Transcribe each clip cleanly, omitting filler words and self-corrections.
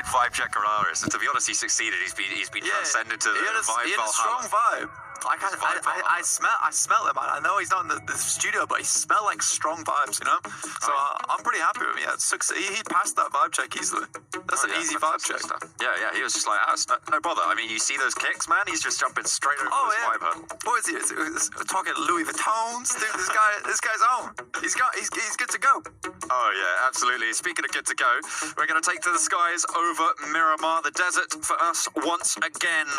did vibe check Araris, and to be honest, he succeeded. He's been transcended to the vibe. He had a strong vibe. Like I smell him. I know he's not in the studio, but he smelled like strong vibes, you know. So I'm pretty happy with him. Yeah, he passed that vibe check easily. That's an easy vibe check. Yeah, he was just like, no bother. I mean, you see those kicks, man? He's just jumping straight over this vibe hurdle. What is he? We're talking Louis Vuittons, dude. This guy's on. He's good to go. Oh yeah, absolutely. Speaking of good to go, we're going to take to the skies over Miramar, the desert for us once again.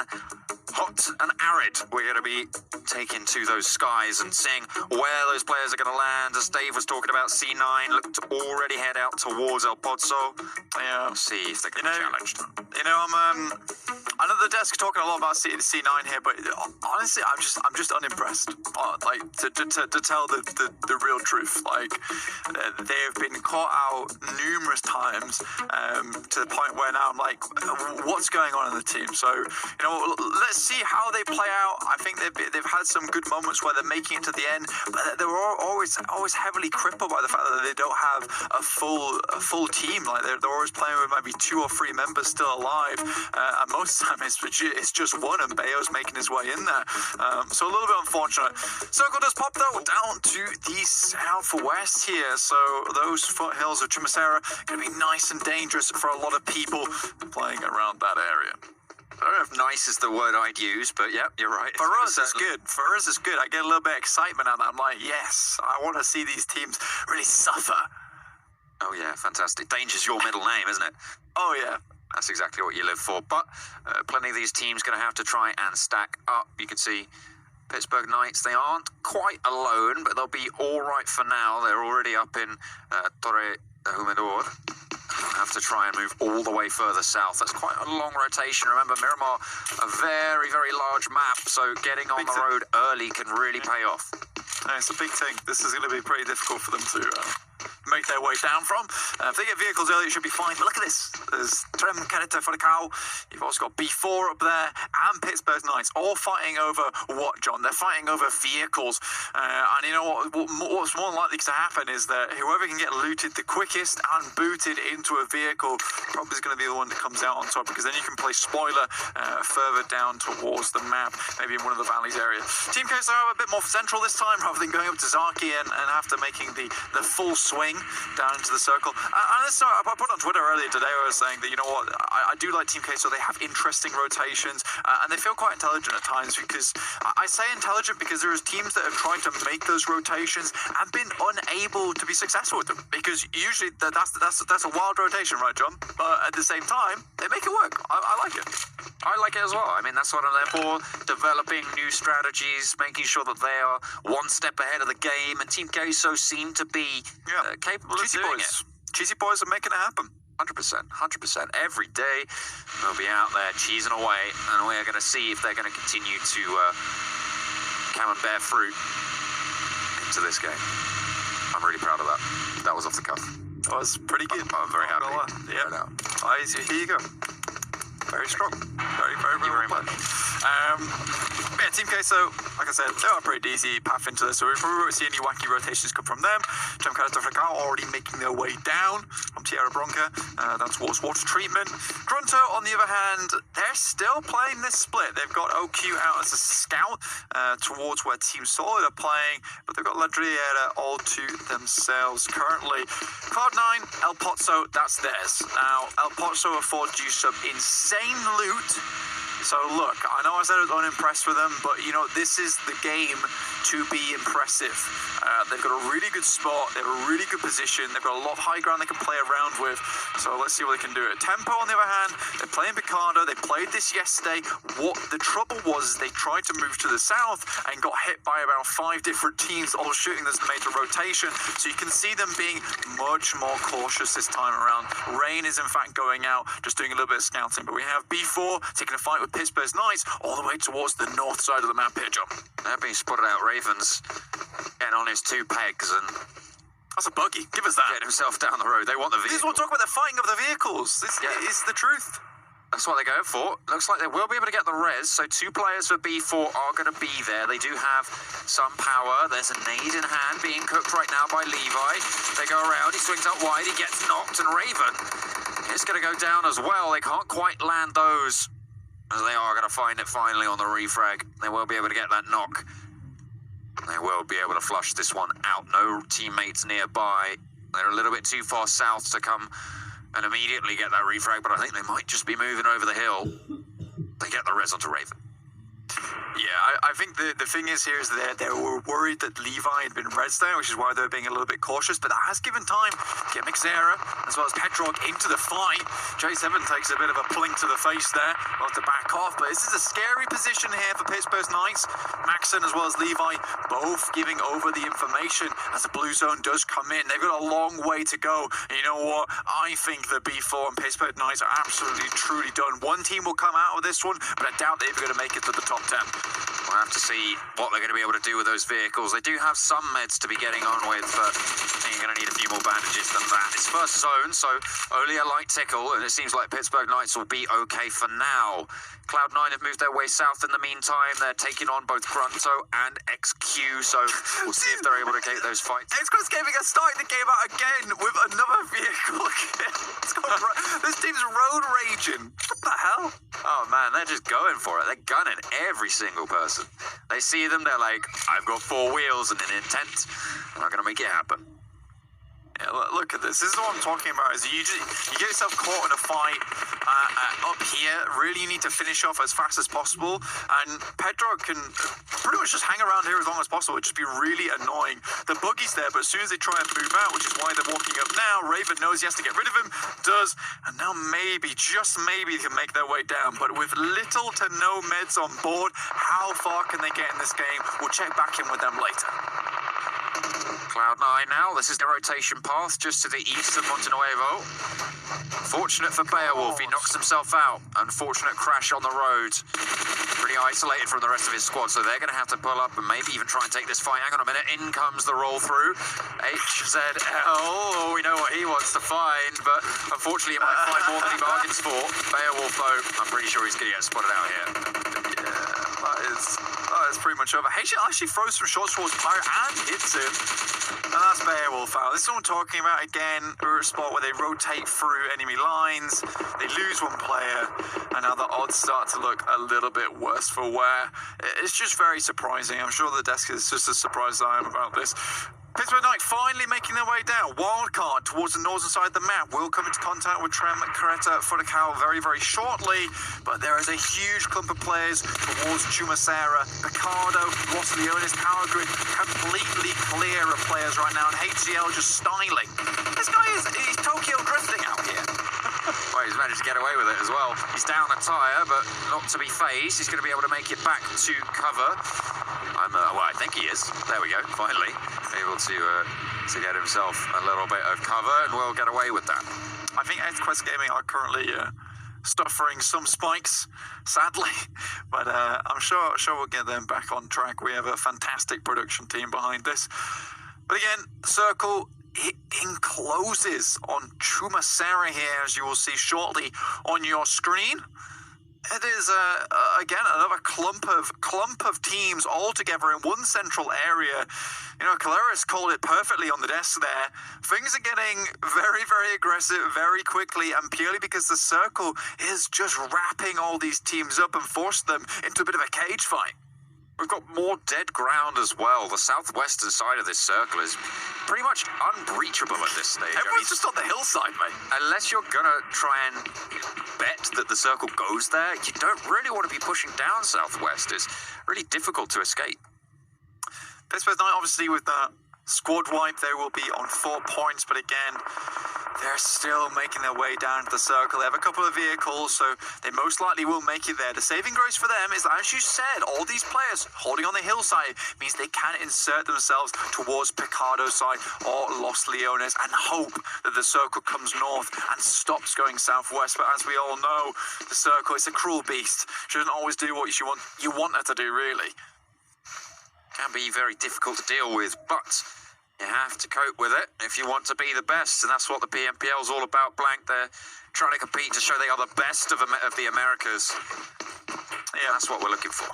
Hot and arid. We're going to be taking to those skies and seeing where those players are going to land. As Dave was talking about, C9 looked to already head out towards El Pozo. Yeah, we'll see if they're going to be challenged. You know, I'm at the desk talking a lot about C9 here, but honestly, I'm just unimpressed. Like to tell the real truth, like they have been caught out numerous times to the point where now I'm like, what's going on in the team? So you know, let's see how they play out. I think they've had some good moments where they're making it to the end, but they were always heavily crippled by the fact that they don't have a full team. Like they're always playing with maybe 2 or 3 members still alive, and most of the time it's just one, and Bayo's making his way in there. So a little bit unfortunate. Circle does pop though down to the southwest here. So those foothills of Chumacera going to be nice and dangerous for a lot of people playing around that area. I don't know if nice is the word I'd use, but yeah, you're right. For us, it's good. For us, it's good. I get a little bit of excitement out of that. I'm like, yes, I want to see these teams really suffer. Oh, yeah, fantastic. Danger's your middle name, isn't it? Oh, yeah. That's exactly what you live for. But plenty of these teams going to have to try and stack up. You can see Pittsburgh Knights, they aren't quite alone, but they'll be all right for now. They're already up in Torre de Humedor. Have to try and move all the way further south. That's quite a long rotation. Remember, Miramar, a very, very large map, so getting on the road early can really pay off. It's a big thing. This is going to be pretty difficult for them to make their way down from. If they get vehicles early, it should be fine. But look at this. There's Trem Caneta for the cow. You've also got B4 up there and Pittsburgh Knights all fighting over what, John? They're fighting over vehicles. And you know what's more likely to happen is that whoever can get looted the quickest and booted into a vehicle probably is going to be the one that comes out on top, because then you can play spoiler further down towards the map, maybe in one of the valleys area. Team Case are a bit more central this time rather than going up to Zaki and after making the full swing down into the circle. And this, I put on Twitter earlier today, I was saying that, you know what, I do like Team Queso. They have interesting rotations, and they feel quite intelligent at times, because I say intelligent because there's teams that have tried to make those rotations and been unable to be successful with them, because usually that's a wild rotation, right, John? But at the same time, they make it work. I like it. I like it as well. I mean, that's what I'm there for, developing new strategies, making sure that they are one step ahead of the game, and Team Queso seem to be capable of doing it. Cheesy boys are making it happen. 100%. Every day, they'll be out there cheesing away, and we're going to see if they're going to continue to come and bear fruit into this game. I'm really proud of that. That was off the cuff. That was pretty good. I'm very happy. Yeah. Here you go. Very strong. Very well played. Yeah, Team Queso, like I said, they are pretty easy path into this, so we probably won't see any wacky rotations come from them. Jam Caratofracao already making their way down from Tierra Bronca, down towards water treatment. Grunto, on the other hand, they're still playing this split. They've got OQ out as a scout towards where Team Solid are playing, but they've got Ladriera all to themselves currently. Cloud9, El Pozo, that's theirs. Now, El Pozo affords you some insane loot. So look, I know I said I was unimpressed with them, but you know, this is the game to be impressive. They've got a really good spot, they have a really good position, they've got a lot of high ground they can play around with, so let's see what they can do. Tempo, on the other hand, they're playing Picardo, they played this yesterday. What the trouble was, they tried to move to the south and got hit by about 5 different teams, all shooting this major rotation, so you can see them being much more cautious this time around. Rain is in fact going out, just doing a little bit of scouting, but we have B4 taking a fight with Pittsburgh Knights all the way towards the north side of the map here, John. They're being spotted out. Ravens getting on his 2 pegs and... That's a buggy. Give us that. Getting himself down the road. They want the vehicle. This is what we're talking about, the fighting of the vehicles. This is the truth. That's what they're going for. Looks like they will be able to get the res, so 2 players for B4 are going to be there. They do have some power. There's a nade in hand being cooked right now by Levi. They go around, he swings up wide, he gets knocked, and Raven It's going to go down as well. They can't quite land those. As they are going to find it finally on the refrag. They will be able to get that knock. They will be able to flush this one out. No teammates nearby. They're a little bit too far south to come and immediately get that refrag, but I think they might just be moving over the hill. They get the res onto Raven. Yeah, I think the thing is here is that they were worried that Levi had been res there, which is why they were being a little bit cautious, but that has given time to get Mixera as well as Pedrog into the fight. J7 takes a bit of a pling to the face there, got to back off, but this is a scary position here for Pittsburgh Knights. Maxon as well as Levi both giving over the information as the blue zone does come in. They've got a long way to go. And you know what? I think the B4 and Pittsburgh Knights are absolutely, truly done. One team will come out of this one, but I doubt they're going to make it to the top 10. We'll have to see what they're going to be able to do with those vehicles. They do have some meds to be getting on with, but you're going to need a few more bandages than that. It's first zone, so only a light tickle, and it seems like Pittsburgh Knights will be okay for now. Cloud9 have moved their way south in the meantime. They're taking on both Grunto and XQ, so we'll see if they're able to get those fights. XQ's Gaming are starting the game out again with another vehicle. This team's road raging. What the hell? Oh man, they're just going for it. They're gunning every single person. They see them, they're like, I've got 4 wheels and an intent, and I'm going to make it happen. Yeah, look at this. This is what I'm talking about. Is you get yourself caught in a fight up here. Really, you need to finish off as fast as possible. And Pedro can pretty much just hang around here as long as possible. It'd just be really annoying. The buggy's there, but as soon as they try and move out, which is why they're walking up now, Raven knows he has to get rid of him. Does, and now maybe, just maybe, they can make their way down. But with little to no meds on board, how far can they get in this game? We'll check back in with them later. Cloud9 now, this is the rotation path just to the east of Montenuevo. Fortunate for Beowulf, he knocks himself out. Unfortunate crash on the road. Pretty isolated from the rest of his squad, so they're going to have to pull up and maybe even try and take this fight. Hang on a minute, in comes the roll through. HZL, we know what he wants to find, but unfortunately he might find more than he bargains for. Beowulf, though, I'm pretty sure he's going to get spotted out here. That is pretty much over. H actually throws some shots towards Pirate and hits him. And that's Beowulf out. This is what I'm talking about again. We're at a spot where they rotate through enemy lines. They lose one player. And now the odds start to look a little bit worse for wear. It's just very surprising. I'm sure the desk is just as surprised as I am about this. Pittsburgh Knight finally making their way down. Wildcard towards the northern side of the map will come into contact with Trem, Caretta, Furacao very, very shortly. But there is a huge clump of players towards Chumacera, Picardo, Los Leones, Power Grid, completely clear of players right now. And HCL just styling. This guy he's Tokyo drifting out here. Well, he's managed to get away with it as well. He's down a tyre, but not to be phased. He's going to be able to make it back to cover. Well, I think he is. There we go, finally. Able to get himself a little bit of cover, and we'll get away with that. I think Quest Gaming are currently suffering some spikes, sadly, but I'm sure we'll get them back on track. We have a fantastic production team behind this. But again, Circle it encloses on Chumacera here, as you will see shortly on your screen. It is again another clump of teams all together in one central area. You know, Caleris called it perfectly on the desk there. Things are getting very, very aggressive very quickly, and purely because the Circle is just wrapping all these teams up and forced them into a bit of a cage fight. We've got more dead ground as well. The southwestern side of this circle is pretty much unbreachable at this stage. Everyone's just on the hillside, mate. Unless you're going to try and bet that the circle goes there, you don't really want to be pushing down southwest. It's really difficult to escape. Pittsburgh Knight, obviously, with that squad wipe, they will be on 4 points, but again, they're still making their way down to the circle. They have a couple of vehicles, so they most likely will make it there. The saving grace for them is that, as you said, all these players holding on the hillside means they can insert themselves towards Picardo's side or Los Leones and hope that the circle comes north and stops going southwest. But as we all know, the circle is a cruel beast. She doesn't always do what you want her to do, really. Can be very difficult to deal with, but you have to cope with it if you want to be the best, and that's what the PMPL is all about, Blank. They're trying to compete to show they are the best of the Americas. Yeah, Yeah. That's what we're looking for.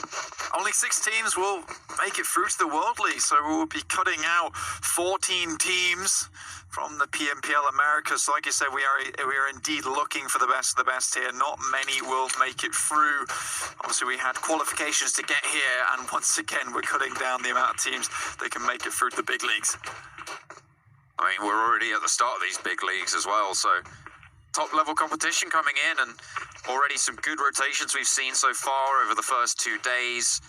Only 6 teams will make it through to the World League, so we'll be cutting out 14 teams from the PMPL Americas. So like you said, we are indeed looking for the best of the best here. Not many will make it through. Obviously, we had qualifications to get here, and once again, we're cutting down the amount of teams that can make it through to the big leagues. I mean, we're already at the start of these big leagues as well, so top level competition coming in, and already some good rotations we've seen so far over the first 2 days.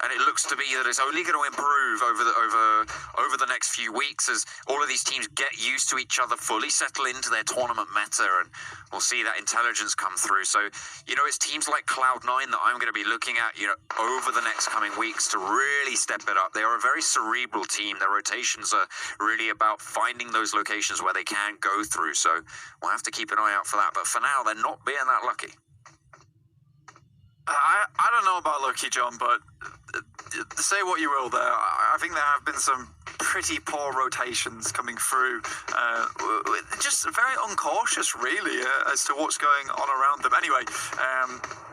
And it looks to be that it's only going to improve over the next few weeks as all of these teams get used to each other, fully settle into their tournament meta, and we'll see that intelligence come through. So, you know, it's teams like Cloud9 that I'm going to be looking at, you know, over the next coming weeks to really step it up. They are a very cerebral team. Their rotations are really about finding those locations where they can go through. So we'll have to keep an eye out for that. But for now, they're not being that lucky. I don't know about lucky, John, but say what you will there. I think there have been some pretty poor rotations coming through. Just very uncautious, really, as to what's going on around them. Anyway,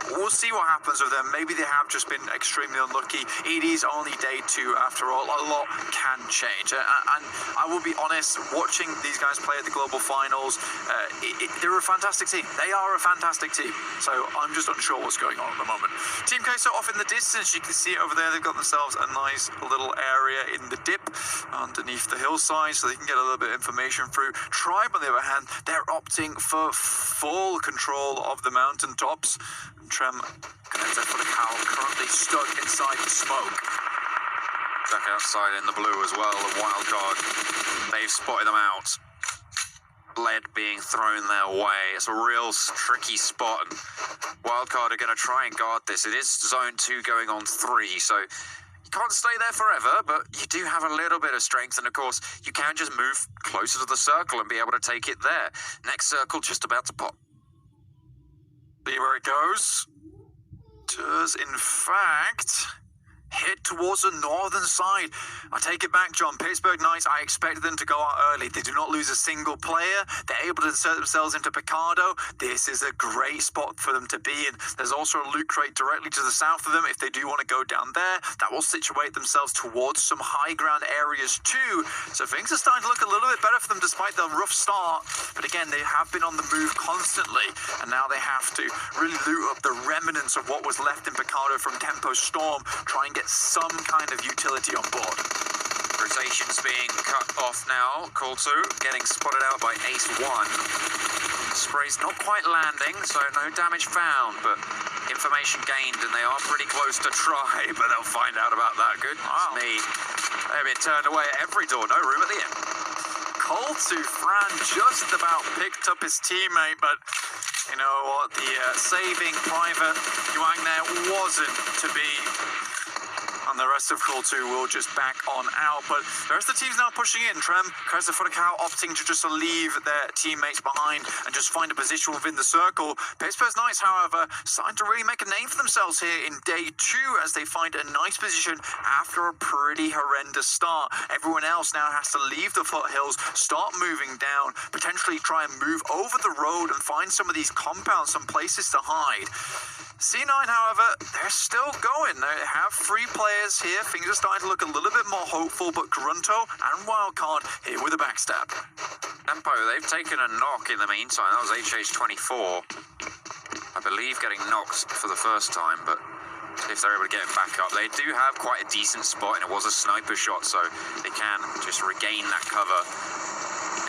we'll see what happens with them. Maybe they have just been extremely unlucky. It is only day 2 after all. A lot can change. And I will be honest, watching these guys play at the global finals, they're a fantastic team. They are a fantastic team. So I'm just unsure what's going on at the moment. Team Queso off in the distance. You can see it over there. They've got themselves a nice little area in the dip underneath the hillside, so they can get a little bit of information through. Tribe, on the other hand, they're opting for full control of the mountaintops. Trem connected for the cow, currently stuck inside the smoke. Back outside in the blue as well, the wild card. They've spotted them out. Lead being thrown their way. It's a real tricky spot, and wildcard are going to try and guard this. It is zone 2 going on 3, so you can't stay there forever, but you do have a little bit of strength, and of course you can just move closer to the circle and be able to take it there. Next circle just about to pop. See where it goes. Does in fact hit towards the northern side. I take it back, John. Pittsburgh Knights, I expected them to go out early. They do not lose a single player. They're able to insert themselves into Picado. This is a great spot for them to be in. There's also a loot crate directly to the south of them. If they do want to go down there, that will situate themselves towards some high ground areas too. So things are starting to look a little bit better for them despite the rough start. But again, they have been on the move constantly, and now they have to really loot up the remnants of what was left in Picado from Tempo Storm, try and get some kind of utility on board. Rotations being cut off now. Call 2 getting spotted out by Ace 1. Spray's not quite landing, so no damage found, but information gained, and they are pretty close to try, but they'll find out about that. Goodness me. They've been turned away at every door. No room at the end. Call 2 Fran just about picked up his teammate, but you know what? The saving Private Yuang there wasn't to be. And the rest of Call 2 will just back on out. But the rest of the team's now pushing in. Trem, Cresta Furacao opting to just leave their teammates behind and just find a position within the circle. Pittsburgh Knights, however, starting to really make a name for themselves here in day 2 as they find a nice position after a pretty horrendous start. Everyone else now has to leave the foothills, start moving down, potentially try and move over the road and find some of these compounds, some places to hide. C9, however, they're still going. They have 3 players here. Things are starting to look a little bit more hopeful, but Grunto and Wildcard here with a backstab. Tempo, they've taken a knock in the meantime. That was HH24. I believe getting knocked for the first time, but if they're able to get it back up, they do have quite a decent spot, and it was a sniper shot, so they can just regain that cover.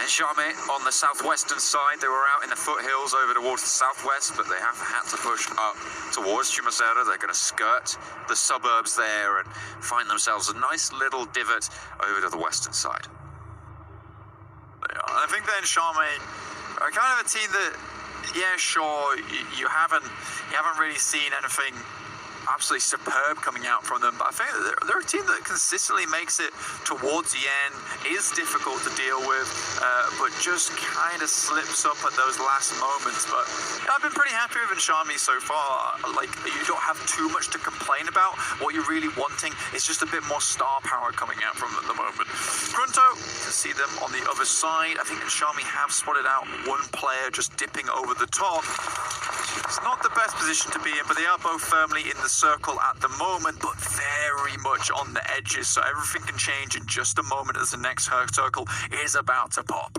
And Charme on the southwestern side, they were out in the foothills over towards the southwest, but they have had to push up towards Chumacera. They're going to skirt the suburbs there and find themselves a nice little divot over to the western side. I think then Charme are kind of a team that, yeah, sure, you haven't really seen anything absolutely superb coming out from them, but I think they're a team that consistently makes it towards the end, is difficult to deal with, but just kind of slips up at those last moments. But yeah, I've been pretty happy with Nshami so far. Like, you don't have too much to complain about. What you're really wanting is just a bit more star power coming out from them at the moment. Grunto, you can see them on the other side. I think Nshami have spotted out 1 player just dipping over the top. It's not the best position to be in, but they are both firmly in the circle at the moment, but very much on the edges, so everything can change in just a moment as the next circle is about to pop.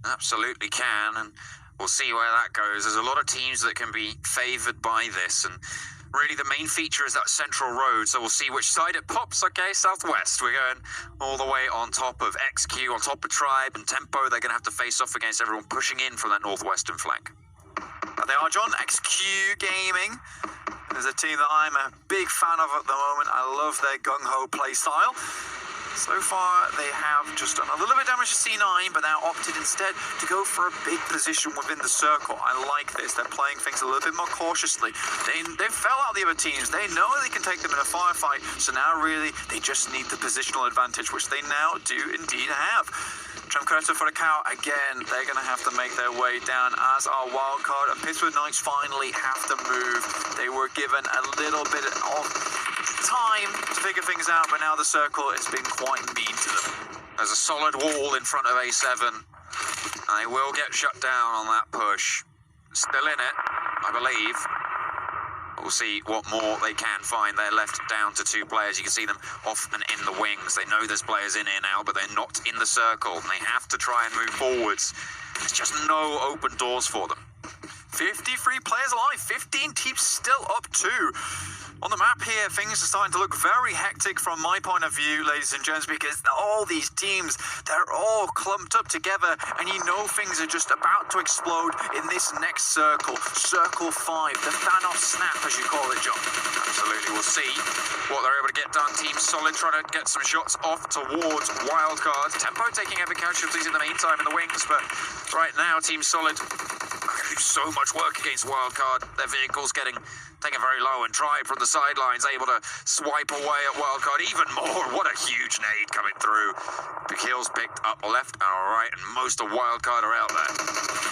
Absolutely can, and we'll see where that goes. There's a lot of teams that can be favoured by this, and really the main feature is that central road, so we'll see which side it pops. Okay, southwest. We're going all the way on top of XQ, on top of Tribe and Tempo. They're going to have to face off against everyone pushing in from that northwestern flank. There they are, John. XQ Gaming. There's a team that I'm a big fan of at the moment. I love their gung-ho play style. So far, they have just done a little bit of damage to C9, but now opted instead to go for a big position within the circle. I like this. They're playing things a little bit more cautiously. They fell out the other teams. They know they can take them in a firefight, so now really they just need the positional advantage, which they now do indeed have. Trumcurta for the cow again. They're going to have to make their way down, as our wildcard, and Pittsburgh Knights finally have to move. They were given a little bit of time to figure things out, but now the circle has been quite mean to them. There's a solid wall in front of A7, and they will get shut down on that push. Still in it, I believe. We'll see what more they can find. They're left down to 2 players. You can see them off and in the wings. They know there's players in here now, but they're not in the circle. They have to try and move forwards. There's just no open doors for them. 53 players alive, 15 teams still up 2. On the map here, things are starting to look very hectic from my point of view, ladies and gents, because all these teams, they're all clumped up together, and you know things are just about to explode in this next circle. Circle 5, the Thanos snap, as you call it, John. Absolutely, we'll see what they're able to get done. Team Solid trying to get some shots off towards Wildcard. Tempo taking heavy casualties in the meantime in the wings, but right now, Team Solid are going to do so much work against Wildcard. Their vehicles taken very low, and Tribe from the sidelines able to swipe away at Wildcard even more. What a huge nade coming through. The kills picked up left and right, and most of Wildcard are out there.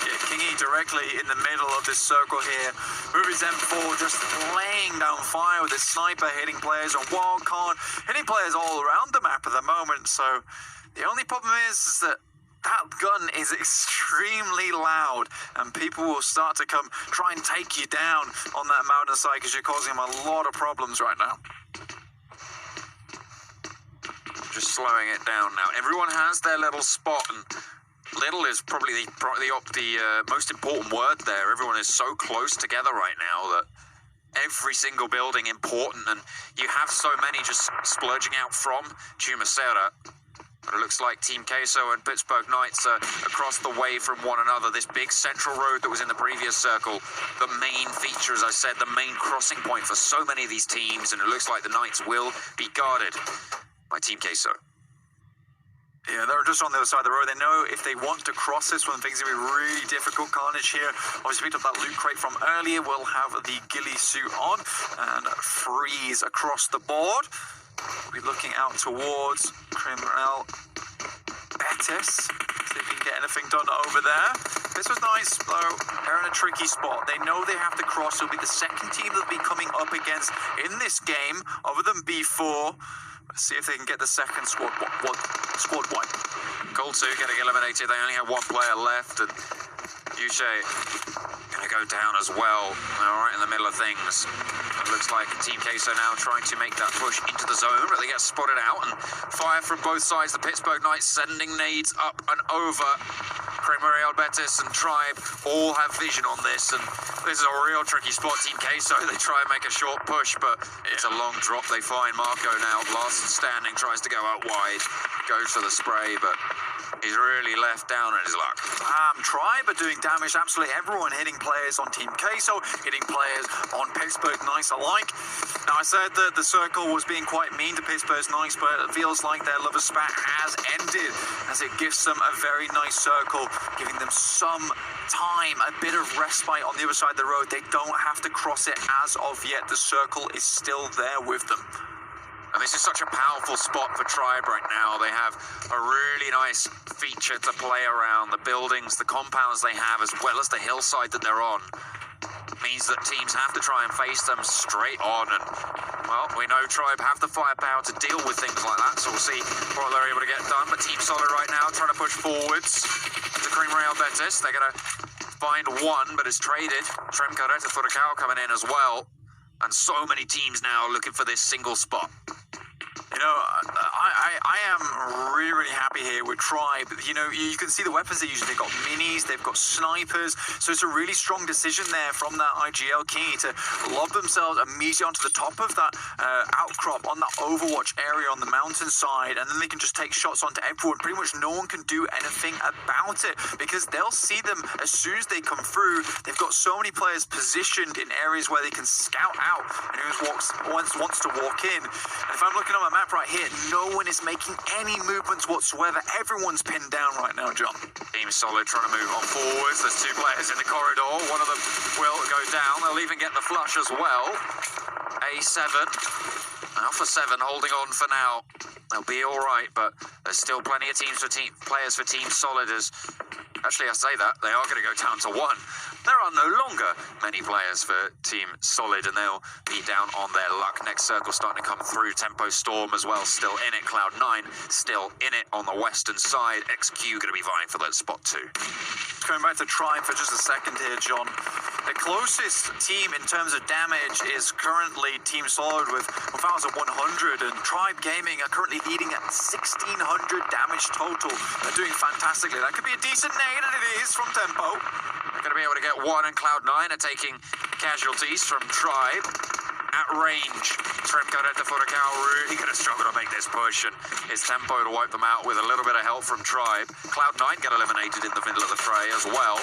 Yeah, Kingy directly in the middle of this circle here. Movies M4 just laying down fire with his sniper, hitting players on Wildcard, hitting players all around the map at the moment. So the only problem is that that gun is extremely loud, and people will start to come try and take you down on that mountainside because you're causing them a lot of problems right now. Just slowing it down now. Everyone has their little spot, and little is probably the most important word there. Everyone is so close together right now that every single building important, and you have so many just splurging out from Chumacera. But it looks like Team Queso and Pittsburgh Knights are across the way from one another. This big central road that was in the previous circle, the main feature, as I said, the main crossing point for so many of these teams, and it looks like the Knights will be guarded by Team Queso. Yeah, they're just on the other side of the road. They know if they want to cross this one, things are going to be really difficult. Carnage here, obviously picked up that loot crate from earlier, will have the ghillie suit on and freeze across the board. We'll be looking out towards Criminal Betis. See if we can get anything done over there. This was nice, though. They're in a tricky spot. They know they have to cross. It'll be the second team they'll be coming up against in this game, other than B4. Let's see if they can get the second squad wipe. Gold 2 getting eliminated. They only have 1 player left, and Yuche going to go down as well. They're right in the middle of things. It looks like Team Queso now trying to make that push into the zone, but they get spotted out, and fire from both sides. The Pittsburgh Knights sending nades up and over. Real Betis and Tribe all have vision on this, and this is a real tricky spot. Team Queso, they try and make a short push, but it's a long drop. They find Marco now, last standing, tries to go out wide, goes for the spray, but he's really left down in his luck. Tribe are doing damage. Absolutely everyone hitting players on Team Queso, hitting players on Pittsburgh Knights alike. Now, I said that the circle was being quite mean to Pittsburgh Knights, but it feels like their lover spat has ended, as it gives them a very nice circle, giving them some time, a bit of respite on the other side of the road. They don't have to cross it as of yet. The circle is still there with them. And this is such a powerful spot for Tribe right now. They have a really nice feature to play around. The buildings, the compounds they have, as well as the hillside that they're on, means that teams have to try and face them straight on. And, well, we know Tribe have the firepower to deal with things like that, so we'll see what they're able to get done. But Team Solid right now trying to push forwards to Cream Real Betis. They're going to find one, but it's traded. Tremcareta Furacao coming in as well. And so many teams now looking for this single spot. You know, I am really, really happy here with Tribe. You know, you can see the weapons they use. They've got minis, they've got snipers. So it's a really strong decision there from that IGL key to lob themselves immediately onto the top of that outcrop on that Overwatch area on the mountainside. And then they can just take shots onto everyone. Pretty much no one can do anything about it because they'll see them as soon as they come through. They've got so many players positioned in areas where they can scout out and who wants to walk in. And if I'm looking at my map right here, no one is making any movements whatsoever. Everyone's pinned down right now, John. Team Solid trying to move on forwards. There's two players in the corridor. One of them will go down. They'll even get the flush as well. A7. Alpha 7 holding on for now. They'll be all right, but there's still plenty of players for Team Solid. Actually, I say that, they are going to go down to 1. There are no longer many players for Team Solid, and they'll be down on their luck. Next circle starting to come through. Tempo Storm as well, still in it. Cloud9 still in it on the western side. XQ going to be vying for that spot 2. Going back to Tribe for just a second here, John. The closest team in terms of damage is currently Team Solid with 1,100, and Tribe Gaming are currently leading at 1,600 damage total. They're doing fantastically. That could be a decent nade, and it is from Tempo. They're going to be able to get 1, and Cloud9 are taking casualties from Tribe. At range, Tremcareta Furacao really going to struggle to make this push, and it's Tempo to wipe them out with a little bit of help from Tribe. Cloud9 get eliminated in the middle of the fray as well.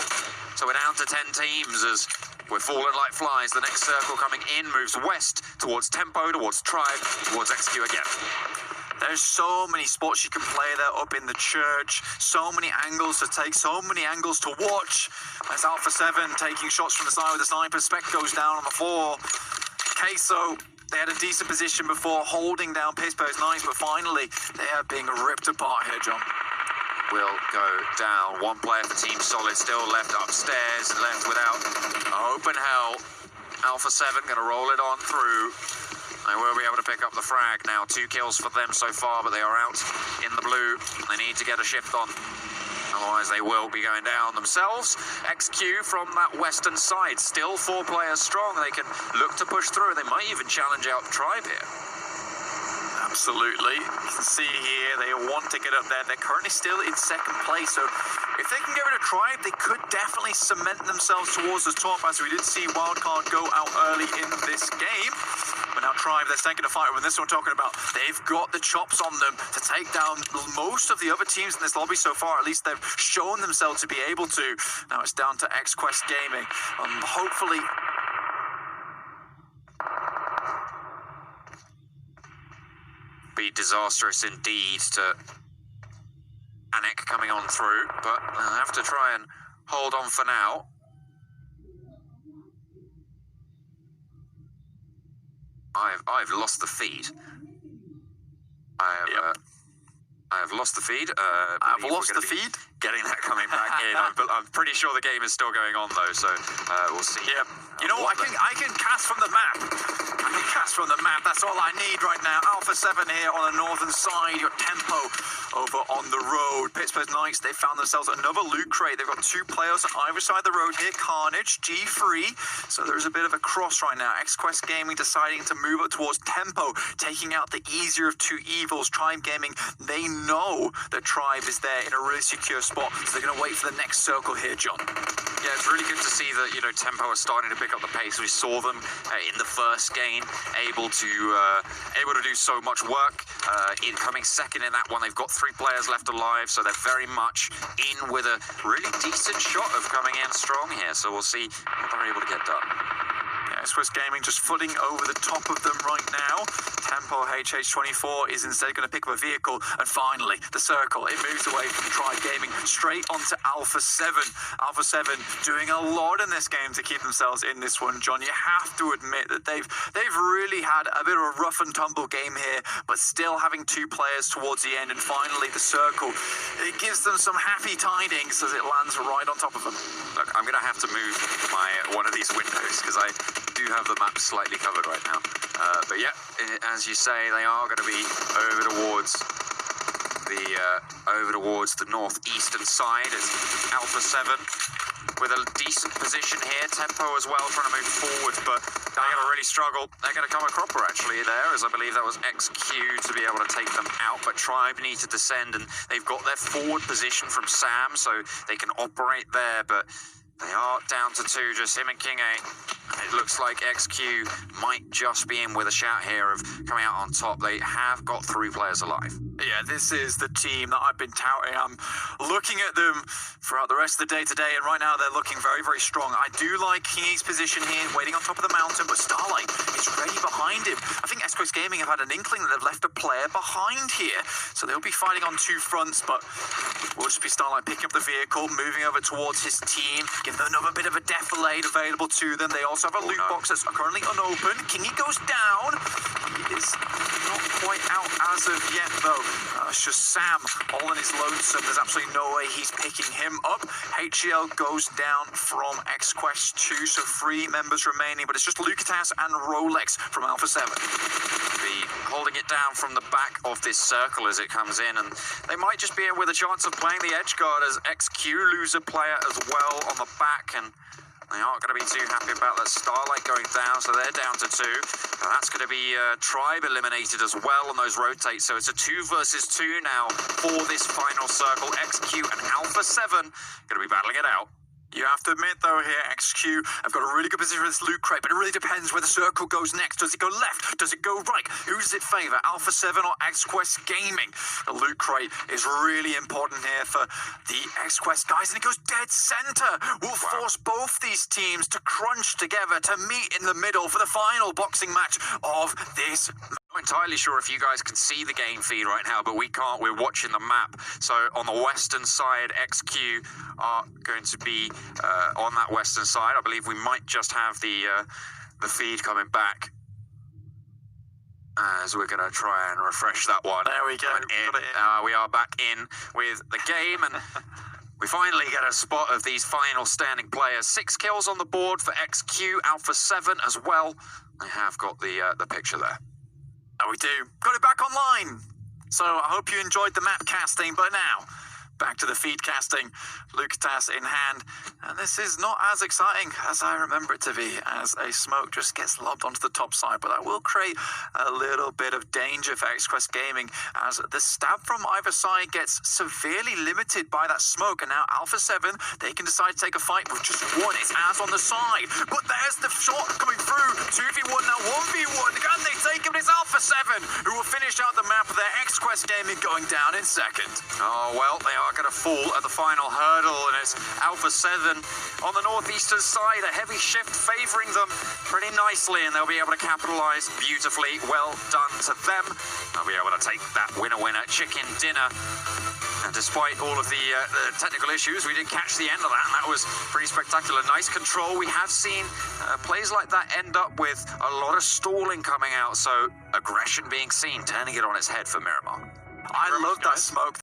So we're down to 10 teams as we're falling like flies. The next circle coming in moves west towards Tempo, towards Tribe, towards XQ again. There's so many spots you can play there up in the church, so many angles to take, so many angles to watch. That's Alpha 7 taking shots from the side with the sniper. Spec goes down on the floor. Queso, they had a decent position before, holding down Pittsburgh's nice, but finally they are being ripped apart here, John. Will go down. One player for Team Solid still left upstairs, left without open hell. Alpha 7 going to roll it on through. They will be able to pick up the frag now. 2 kills for them so far, but they are out in the blue. They need to get a shift on. Otherwise, they will be going down themselves. XQ from that western side, still 4 players strong. They can look to push through. They might even challenge out Tribe here. Absolutely. You can see here they want to get up there. They're currently still in second place, so if they can get rid of Tribe, they could definitely cement themselves towards the top, as we did see Wildcard go out early in this game. But now Tribe, they're taking a fight. When this one we're talking about, they've got the chops on them to take down most of the other teams in this lobby so far. At least they've shown themselves to be able to. Now it's down to XQuest Gaming. Hopefully... be disastrous indeed to Anik coming on through, but they'll have to try and hold on for now. I've lost the feed. I have lost the feed. I've lost the feed. Getting that coming back in. I'm pretty sure the game is still going on though, so we'll see. Yeah. You know what? I can cast from the map. I can cast from the map. That's all I need right now. Alpha 7 here on the northern side. Your Tempo over on the road. Pittsburgh Knights, they found themselves another loot crate. They've got 2 players on either side of the road here. Carnage, G3. So there's a bit of a cross right now. XQuest Gaming deciding to move up towards Tempo, taking out the easier of 2 evils. Tribe Gaming, they know that Tribe is there in a really secure spot, so they're going to wait for the next circle here, John. Yeah, it's really good to see that, you know, Tempo are starting to pick up the pace. We saw them in the first game, able to do so much work. In coming second in that one, they've got 3 players left alive, so they're very much in with a really decent shot of coming in strong here. So we'll see what they're able to get done. Swiss Gaming just footing over the top of them right now. Tempo HH24 is instead going to pick up a vehicle, and finally the circle, it moves away from Tribe Gaming straight onto Alpha 7. Alpha 7 doing a lot in this game to keep themselves in this one, John. You have to admit that they've really had a bit of a rough and tumble game here, but still having 2 players towards the end, and finally the circle, it gives them some happy tidings as it lands right on top of them. Look, I'm going to have to move one of these windows because I do have the map slightly covered right now. But yeah, as you say, they are going to be over towards the northeastern side. It's Alpha 7 with a decent position here. Tempo as well, trying to move forwards, but they're going to really struggle. They're going to come a cropper actually there, as I believe that was XQ to be able to take them out, but Tribe need to descend, and they've got their forward position from Sam, so they can operate there, but they are down to 2, just him and King A. It looks like XQ might just be in with a shout here of coming out on top. They have got 3 players alive. Yeah, this is the team that I've been touting. I'm looking at them throughout the rest of the day today, and right now they're looking very, very strong. I do like King A's position here, waiting on top of the mountain, but Starlight is ready behind him. I think S-Quest Gaming have had an inkling that they've left a player behind here, so they'll be fighting on 2 fronts, but we'll just be Starlight picking up the vehicle, moving over towards his team, give them another bit of a defilade available to them. They also have a loot box that's currently unopened. Kingy goes down. He is not quite out as of yet, though. It's just Sam all in his lonesome. There's absolutely no way he's picking him up. HCL goes down from X-Quest 2, so 3 members remaining, but it's just Lucatas and Rolex from Alpha 7. Be holding it down from the back of this circle as it comes in, and they might just be in with a chance of playing the edge guard as XQ lose a player as well on the back, and they aren't going to be too happy about that. Starlight going down, so they're down to 2. And that's going to be Tribe eliminated as well on those rotates. So it's a 2 versus 2 now for this final circle. XQ and Alpha 7 going to be battling it out. You have to admit, though, here, XQ have got a really good position for this loot crate, but it really depends where the circle goes next. Does it go left? Does it go right? Who does it favour, Alpha 7 or X-Quest Gaming? The loot crate is really important here for the X-Quest guys, and it goes dead centre. Will force both these teams to crunch together, to meet in the middle for the final boxing match of this. I'm not entirely sure if you guys can see the game feed right now, but we can't. We're watching the map. So on the western side, XQ are going to be on that western side. I believe we might just have the feed coming back as we're going to try and refresh that one. There we go. We are back in with the game, and we finally get a spot of these final standing players. 6 kills on the board for XQ, Alpha 7 as well. I have got the picture there. Oh, we do. Got it back online. So I hope you enjoyed the map casting, but now back to the feed casting. Lucatas in hand, and this is not as exciting as I remember it to be, as a smoke just gets lobbed onto the top side, but that will create a little bit of danger for X-Quest Gaming as the stab from either side gets severely limited by that smoke, and now Alpha 7, they can decide to take a fight with just 1. It's as on the side, but there's the shot coming through. 2v1 now, 1v1. Can they take him? It's Alpha 7 who will finish out the map with their X-Quest Gaming going down in second. Oh, well, they are going to fall at the final hurdle, and it's Alpha 7 on the northeastern side. A heavy shift favouring them pretty nicely, and they'll be able to capitalise beautifully. Well done to them. They'll be able to take that winner chicken dinner. And despite all of the technical issues, we did catch the end of that, and that was pretty spectacular. Nice control. We have seen plays like that end up with a lot of stalling coming out, so aggression being seen, turning it on its head for Miramar. I love that smoke.